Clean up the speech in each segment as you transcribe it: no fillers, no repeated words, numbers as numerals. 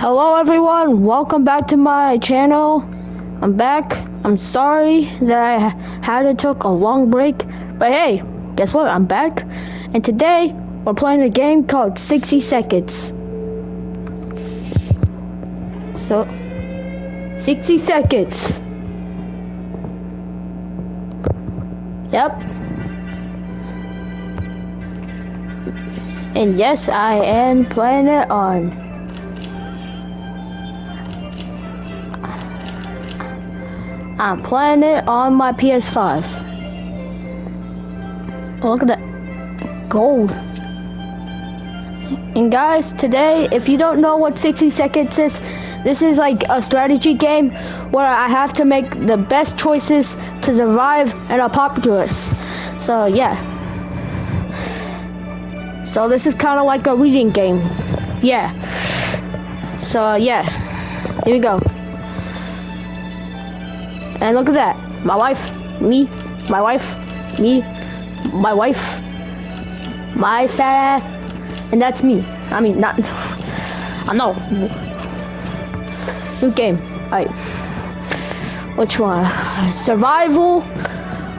Hello everyone, welcome back to my channel. I'm back. I'm sorry that I had to take a long break, but hey, guess what? I'm back. And today we're playing a game called 60 Seconds. So, 60 seconds. Yep. And yes, I am playing it on I'm playing it on my PS5. Look at that gold. And guys, today, if you don't know what 60 seconds is, this is like a strategy game where I have to make the best choices to survive in a populace. So yeah. So this is kind of like a reading game. Yeah. So yeah. Here we go. And look at that. My wife, me, my wife, me, my wife, my fat ass, and that's me. I mean, not. I know. New game. Alright. Which one? Survival,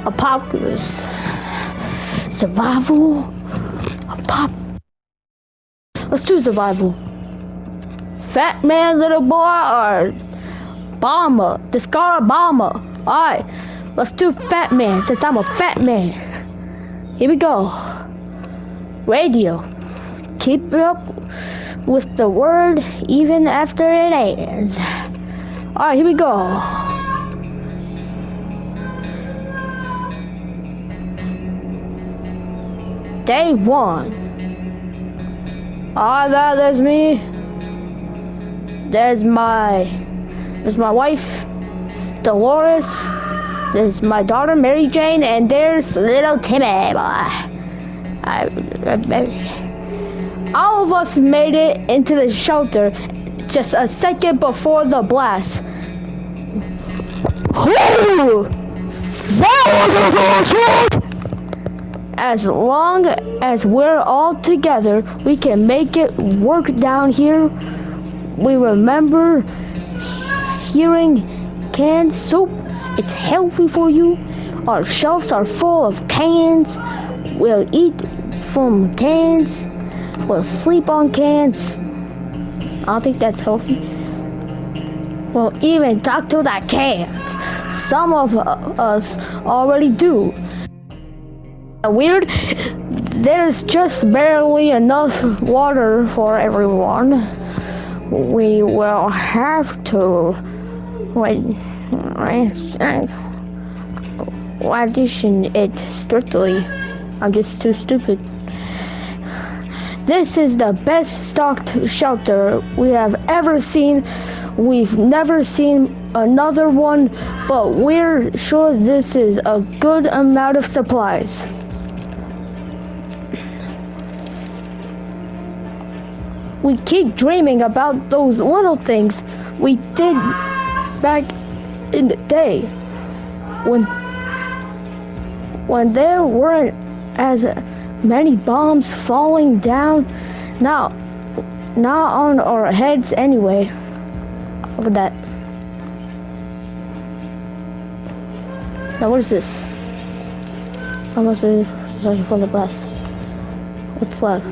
apocalypse. Survival, Let's do survival. Fat man, little boy, or bomber? Discard a bomber. Alright. Let's do fat man since I'm a fat man. Here we go. Radio. Keep up with the word even after it ends. Alright, here we go. Day 1. Alright, there's me. There's my wife, Dolores. There's my daughter, Mary Jane, and there's little Timmy boy. All of us made it into the shelter just a second before the blast. Whoa! That was a close one! As long as we're all together, we can make it work down here. We remember hearing canned soup. It's healthy for you. Our shelves are full of cans. We'll eat from cans. We'll sleep on cans. I don't think that's healthy. We'll even talk to the cans. Some of us already do. Weird, there's just barely enough water for everyone. We will have to audition it strictly. I'm just too stupid. This is the best stocked shelter we have ever seen. We've never seen another one, but we're sure this is a good amount of supplies. We keep dreaming about those little things we did back in the day when there weren't as many bombs falling down. Not on our heads anyway. Look at that. Now what is this? How much is it for the blast? What's left?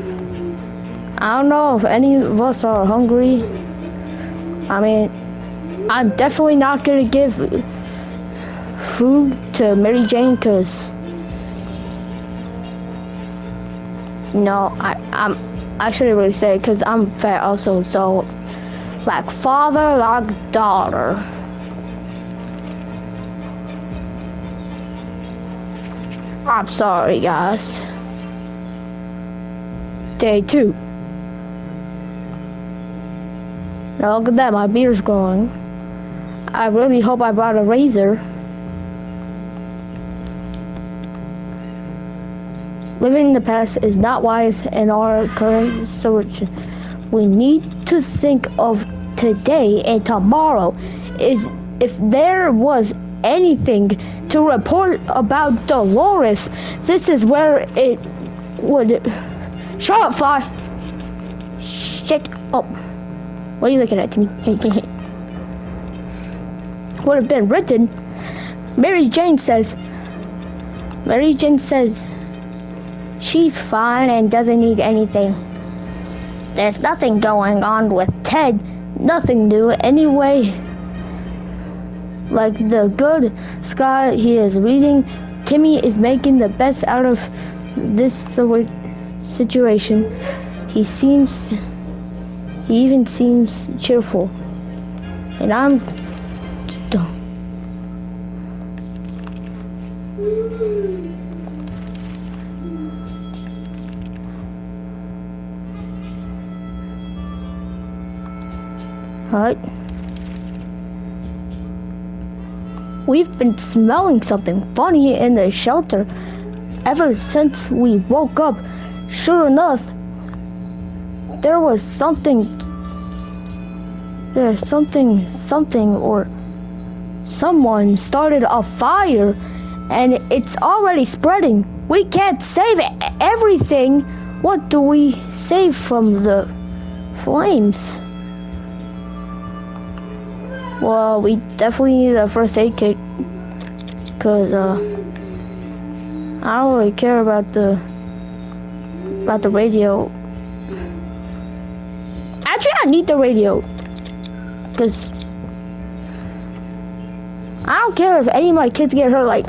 I don't know if any of us are hungry. I mean, I'm definitely not gonna give food to Mary Jane because I shouldn't really say it because I'm fat also. So, like father, like daughter. I'm sorry, guys. Day 2. Now look at that, my beard's growing. I really hope I brought a razor. Living in the past is not wise in our current situation. We need to think of today and tomorrow. If there was anything to report about Dolores, this is where it would. Shut up, fly. Shut up. What are you looking at me? Would have been written. Mary Jane says she's fine and doesn't need anything. There's nothing going on with Ted. Nothing new anyway. Like the good Scott he is reading, Timmy is making the best out of this situation. He even seems cheerful. And I'm just Alright. We've been smelling something funny in the shelter ever since we woke up. Sure enough, there's something or someone started a fire and it's already spreading. We can't save everything. What do we save from the flames? Well, we definitely need a first aid kit, cause I don't really care about the radio. Actually, I need the radio, cause I don't care if any of my kids get hurt. Like,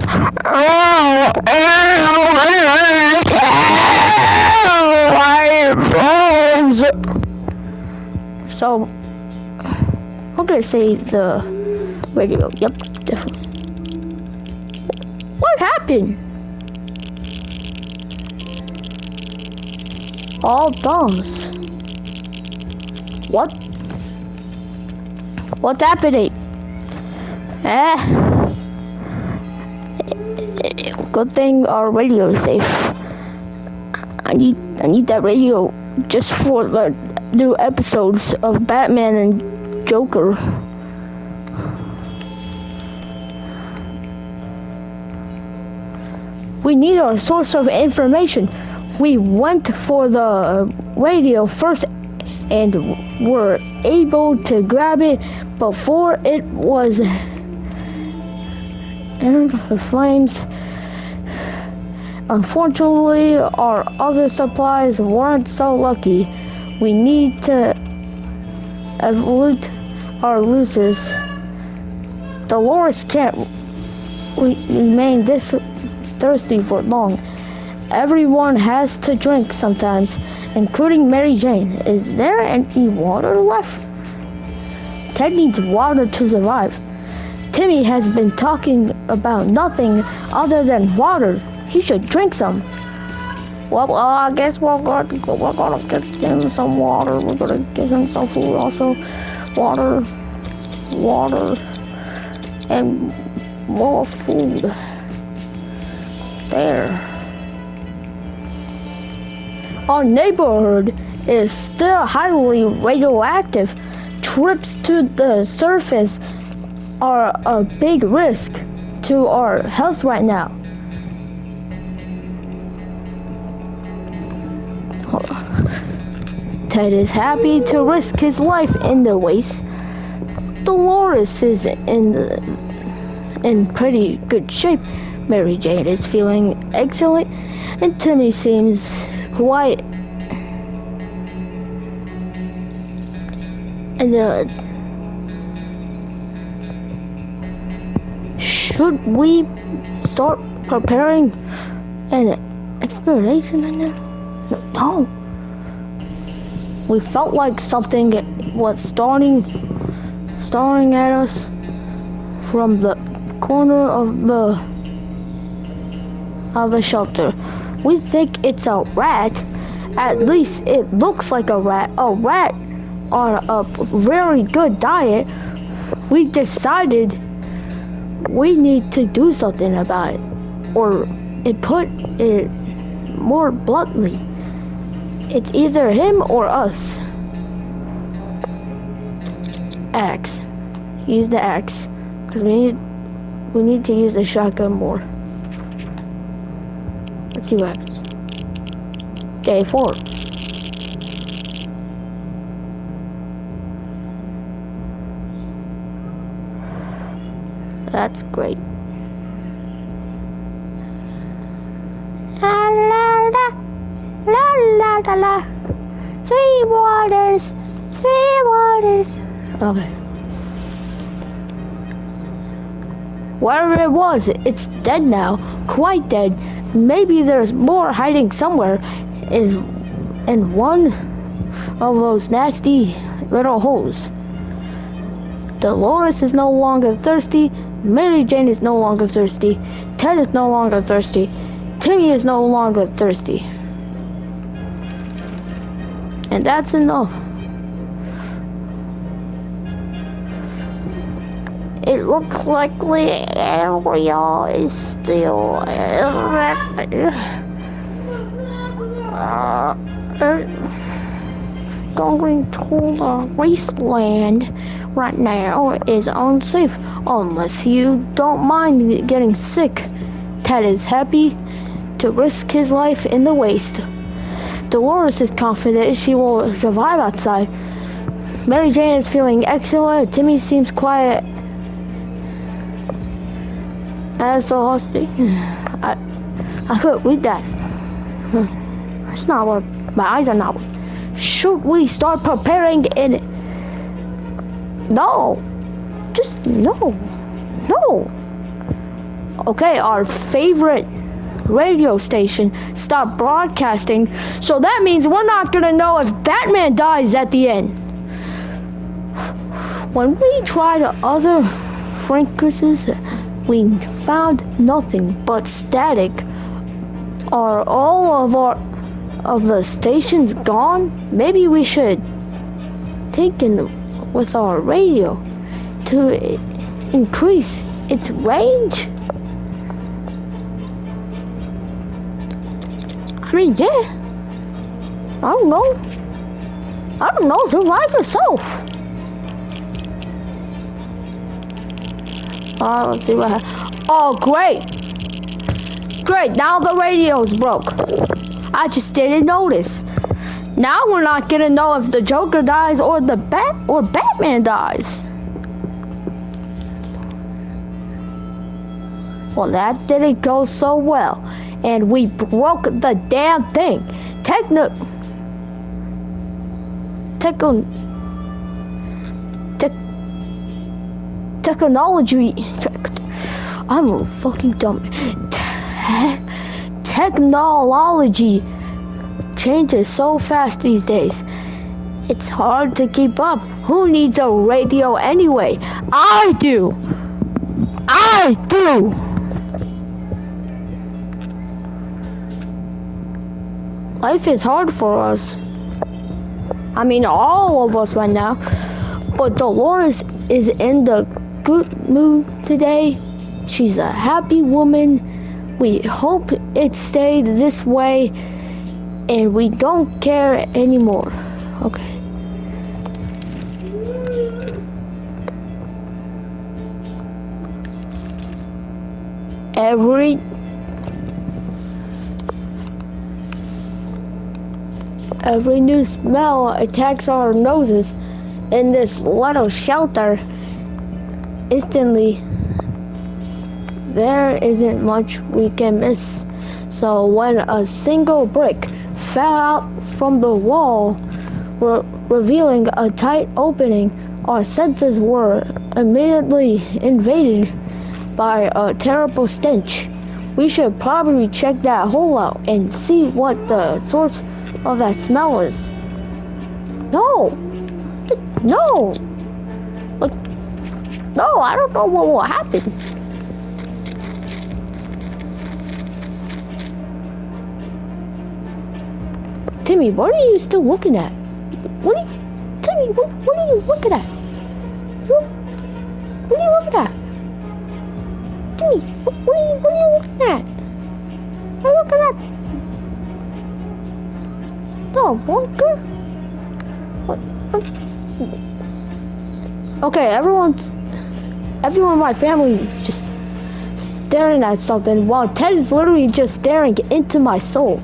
so. I'm gonna say the radio. Yep, definitely. What happened? All thumbs. What? What's happening? Good thing our radio is safe. I need that radio just for the new episodes of Batman and Joker. We need our source of information. We went for the radio first and were able to grab it before it was in the flames. Unfortunately, our other supplies weren't so lucky. We need to evolve our losers. Dolores can't remain this thirsty for long. Everyone has to drink sometimes, including Mary Jane. Is there any water left? Ted needs water to survive. Timmy has been talking about nothing other than water. He should drink some. Well, I guess we're gonna get him some water. We're gonna get him some food also. Water, and more food. There. Our neighborhood is still highly radioactive. Trips to the surface are a big risk to our health right now. Ted is happy to risk his life in the waste. Dolores is in pretty good shape. Mary Jane is feeling excellent, and Timmy seems quiet. And should we start preparing an exploration in there? No. We felt like something was staring at us from the corner of the shelter. We think it's a rat. At least it looks like a rat. A rat on a very good diet. We decided we need to do something about it. Or it put it more bluntly, it's either him or us. Axe. Use the axe. Because we need to use the shotgun more. Let's see what happens. Day 4. That's great. La la la la la la la. Three waters, three waters. Okay. Wherever it was, it's dead now. Quite dead. Maybe there's more hiding somewhere. Is in one of those nasty little holes. Dolores is no longer thirsty. Mary Jane is no longer thirsty. Ted is no longer thirsty. Timmy is no longer thirsty. And that's enough. It looks like the area is still going to the wasteland right now is unsafe unless you don't mind getting sick. Ted is happy to risk his life in the waste. Dolores is confident she will survive outside. Mary Jane is feeling excellent. Timmy seems quiet as the hospital. I could read that. It's not what my eyes are not. Should we start preparing in it? No. Just no. Okay, our favorite radio station stopped broadcasting, so that means we're not gonna know if Batman dies at the end. When we tried other frequencies, we found nothing but static. Are all of the stations gone? Maybe we should take in with our radio to increase its range. I mean, yeah. I don't know. Survive yourself. Let's see what happens. Oh, great. Now the radio's broke. I just didn't notice. Now we're not gonna know if the Joker dies or Batman dies. Well, that didn't go so well. And we broke the damn thing. Technology. I'm fucking dumb. Technology changes so fast these days. It's hard to keep up. Who needs a radio anyway? I do. Life is hard for us. I mean, all of us right now. But Dolores is in the good mood today. She's a happy woman. We hope it stayed this way, and we don't care anymore. Okay. Every new smell attacks our noses in this little shelter. Instantly, there isn't much we can miss. So when a single brick fell out from the wall, revealing a tight opening, our senses were immediately invaded by a terrible stench. We should probably check that hole out and see what the source of that smell is. No, I don't know what will happen. Timmy, what are you still looking at? Timmy, what are you looking at? What are you looking at? Timmy, what are you looking at? What are you looking at? The bunker? What? Okay, everyone in my family is just staring at something while Ted is literally just staring into my soul.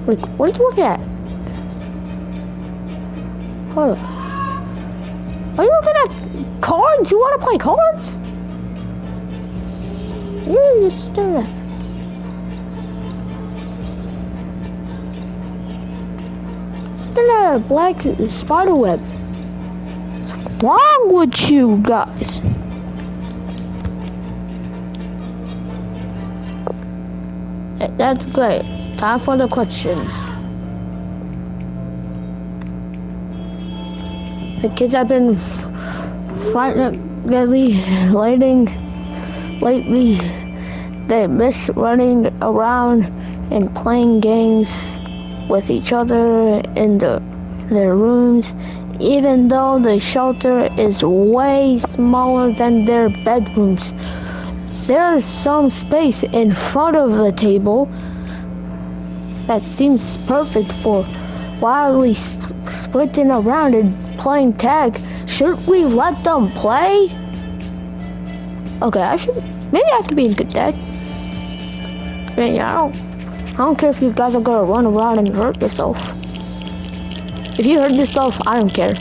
Like, what are you looking at? Hold on. Are you looking at cards? You want to play cards? You just do that. Still at a black spider web. What's wrong with you guys? That's great. Time for the question. The kids have been frighteningly lately. They miss running around and playing games with each other in their rooms, even though the shelter is way smaller than their bedrooms. There's some space in front of the table that seems perfect for wildly sprinting around and playing tag. Should we let them play? Okay, maybe I could be a good dad. I don't care if you guys are gonna run around and hurt yourself. If you hurt yourself, I don't care.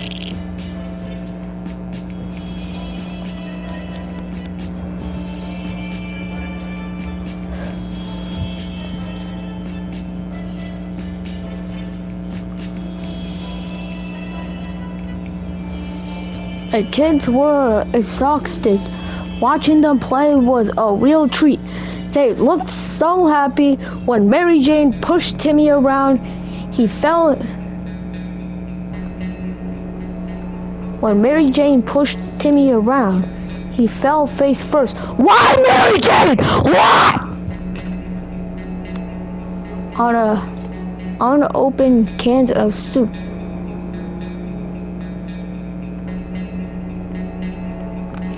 The kids were exhausted. Watching them play was a real treat. They looked so happy when Mary Jane pushed Timmy around. When Mary Jane pushed Timmy around, he fell face first. Why, Mary Jane? Why? On an open can of soup.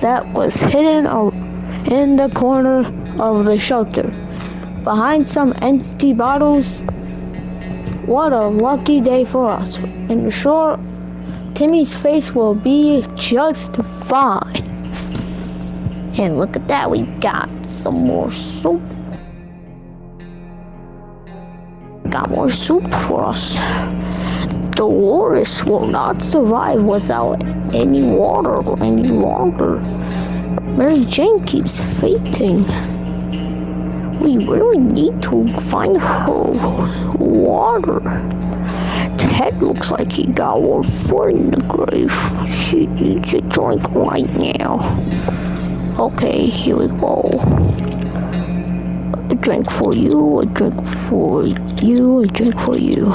That was hidden in the corner of the shelter, behind some empty bottles. What a lucky day for us. And sure, Timmy's face will be just fine. And look at that, we got some more soup. Got more soup for us. Dolores will not survive without any water any longer. Mary Jane keeps fainting. We really need to find her water. Ted looks like he got one foot in the grave. He needs a drink right now. Okay, here we go. A drink for you, a drink for you, a drink for you.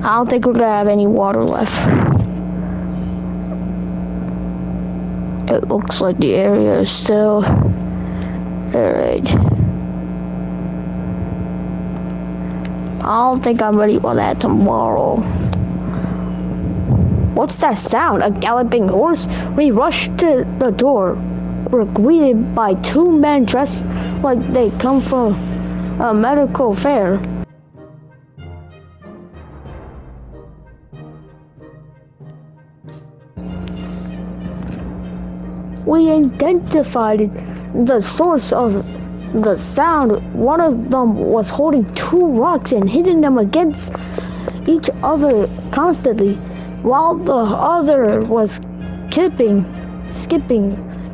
I don't think we're gonna have any water left. It looks like the area is still... Alright. I don't think I'm ready for that tomorrow. What's that sound? A galloping horse? We rushed to the door. We're greeted by two men dressed like they come from a medical fair. We identified the source of the sound. One of them was holding two rocks and hitting them against each other constantly, while the other was skipping,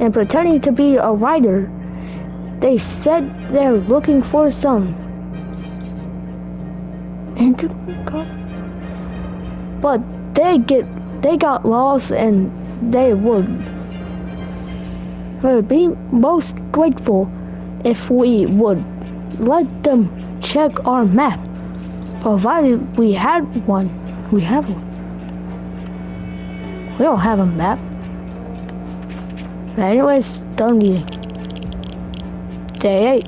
and pretending to be a rider. They said they're looking for some but they got lost, and they would be most grateful if we would let them check our map, provided we had one. We have one. We don't have a map. Anyways, done eating. Day 8.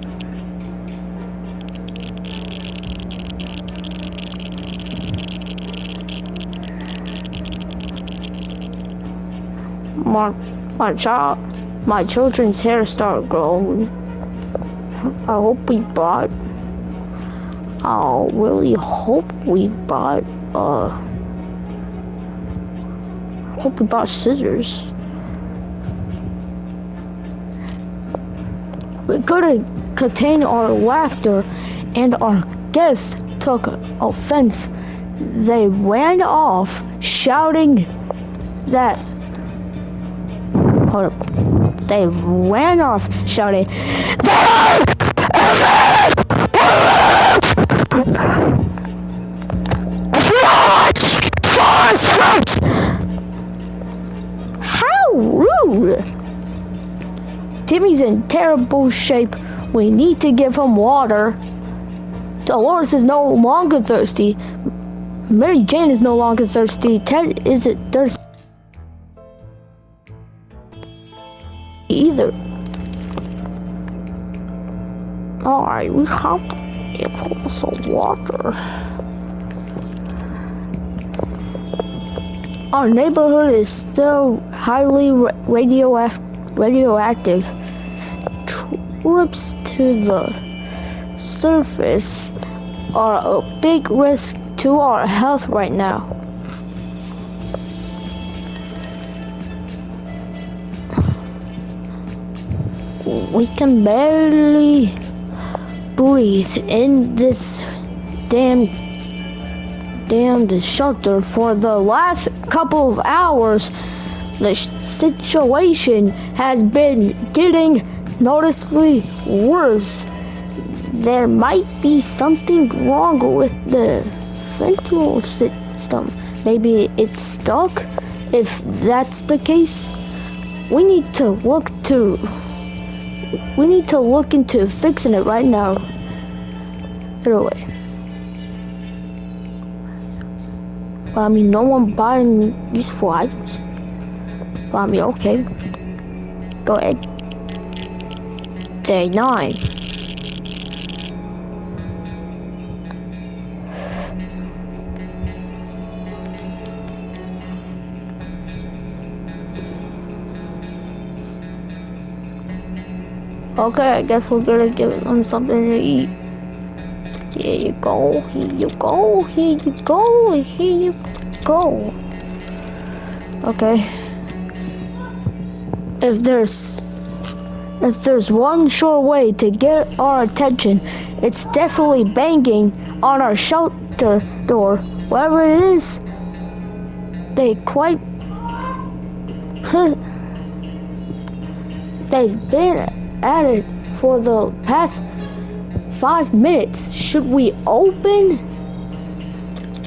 My children's hair started growing. I really hope we bought scissors. We couldn't contain our laughter, and our guests took offense. They ran off, shouting that... Hold up. They ran off, shouting, "How rude! Timmy's in terrible shape. We need to give him water. Dolores is no longer thirsty. Mary Jane is no longer thirsty. Ted isn't thirsty either. Alright, we have to give him some water. Our neighborhood is still highly radioactive. Trips to the surface are a big risk to our health right now. We can barely breathe in this damned shelter for the last couple of hours. The situation has been getting noticeably worse. There might be something wrong with the ventilator system. Maybe it's stuck. If that's the case, we need to look into fixing it right now. Anyway. I mean, no one buying useful items. I mean, okay. Go ahead. Day 9. Okay, I guess we're gonna give them something to eat. Here you go, here you go, here you go, here you go. Okay. If there's one sure way to get our attention, it's definitely banging on our shelter door. Whatever it is, they've been at it for the past 5 minutes. Should we open?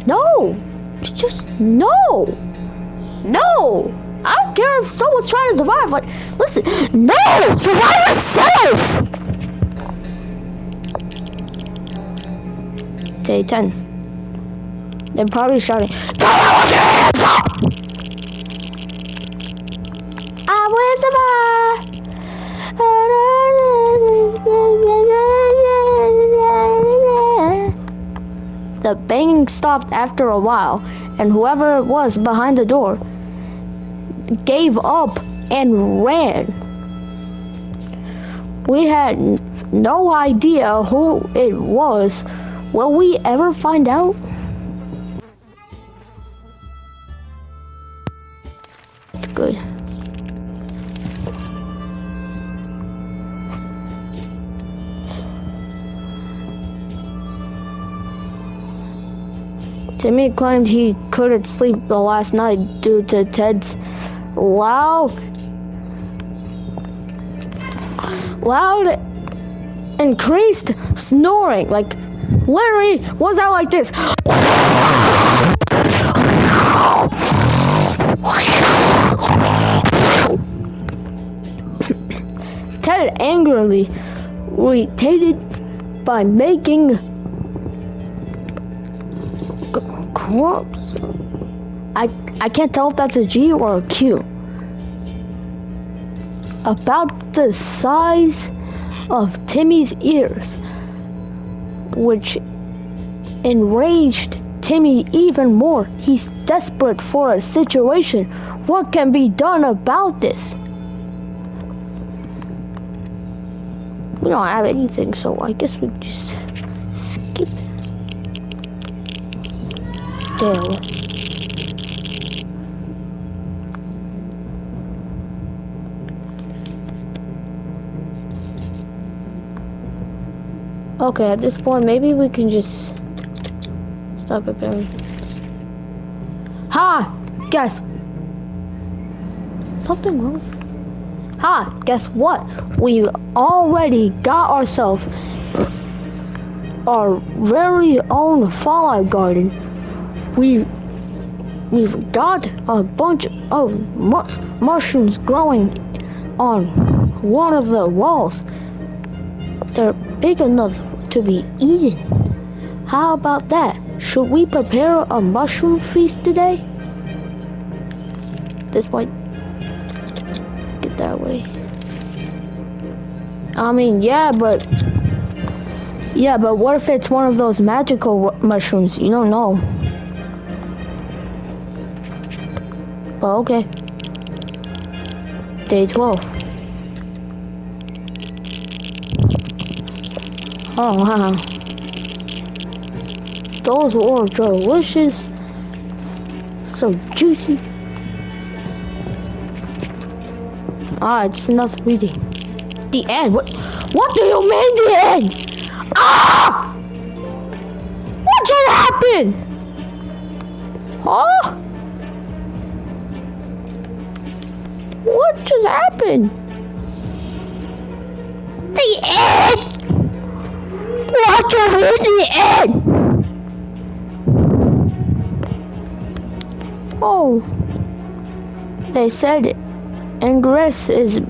No! Just no! No! I don't care if someone's trying to survive. Like, listen, no! Survive yourself! Day 10. They're probably shouting, "Get out of your hands up!" I will survive. The banging stopped after a while, and whoever it was behind the door gave up and ran. We had no idea who it was. Will we ever find out? It's good. Timmy claimed he couldn't sleep the last night due to Ted's loud increased snoring. Like, literally was out like this. Ted angrily retaliated by making grunts. I can't tell if that's a G or a Q. About the size of Timmy's ears, which enraged Timmy even more. He's desperate for a situation. What can be done about this? We don't have anything, so I guess we just skip Dale. Okay, at this point, maybe we can just stop preparing. Ha! Guys! Something wrong? Guess what? We already got ourselves our very own Fallout garden. We've got a bunch of mushrooms growing on one of the walls. They're big enough to be eaten. How about that? Should we prepare a mushroom feast today? This might get that way. I mean, yeah, but what if it's one of those magical mushrooms? You don't know. Well, okay. Day 12. Oh, wow. Those were delicious. So juicy. It's nothing reading. The end? What do you mean the end? What just happened? Huh? What just happened? The end? What just happened? The end? Oh. They said it. Ingress is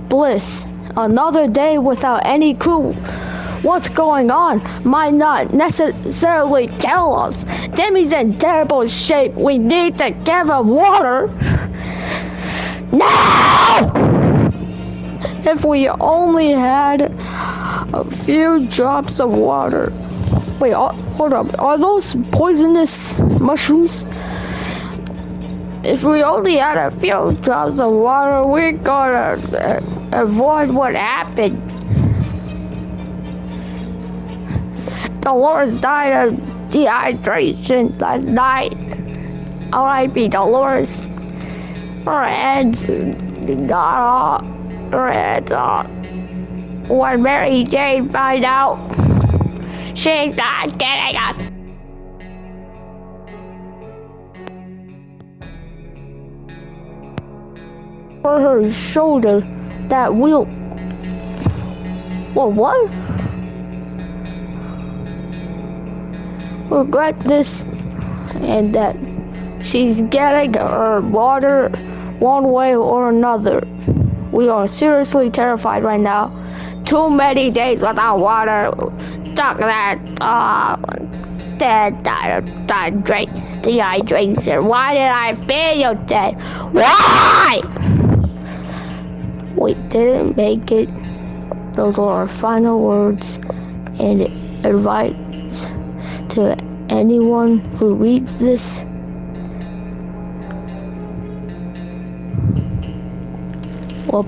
bliss. Another day without any clue what's going on might not necessarily kill us. Demi's in terrible shape. We need to give him water. Now! If we only had a few drops of water. Wait, hold up. Are those poisonous mushrooms? If we only had a few drops of water, we're gonna avoid what happened. Dolores died of dehydration last night. R.I.P. Dolores. Her head's got her head's off. When Mary Jane finds out, she's not getting us. For her shoulder that will. Well, what? Regret this and that she's getting her water one way or another. We are seriously terrified right now. Too many days without water. Dehydration. Why did I feel dead? Why? We didn't make it. Those are our final words and advice to anyone who reads this. Well,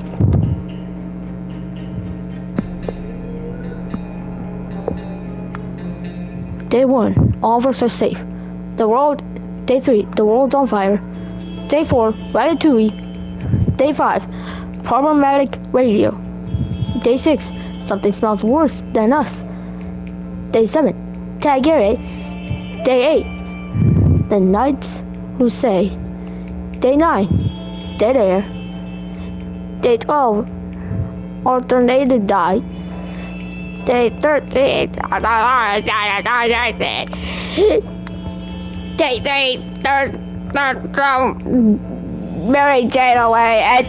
Day 1, all of us are safe. Day 3, the world's on fire. Day 4, Ratatouille. Day 5, problematic radio. Day 6, something smells worse than us. Day 7, Tagere. Day 8, the Knights Who Say. Day 9, dead air. Day 12, alternative die. Day 13, Day 3, Mary Jane away, and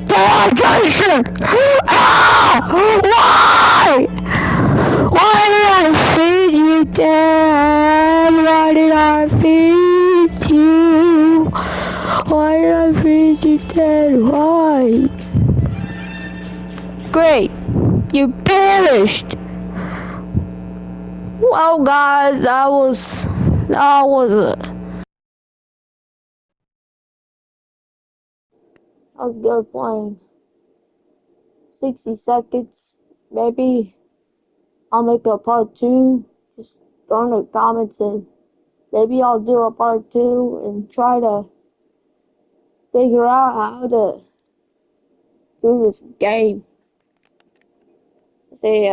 dehydration. Why? Why did I feed you, Dad? Why did I feed you? Why did I feed you, Dad? Why? Great, you perished. Well, guys, that was good playing. 60 seconds, maybe. I'll make a part 2. Just go in the comments and maybe I'll do a part 2 and try to figure out how to do this game. See ya.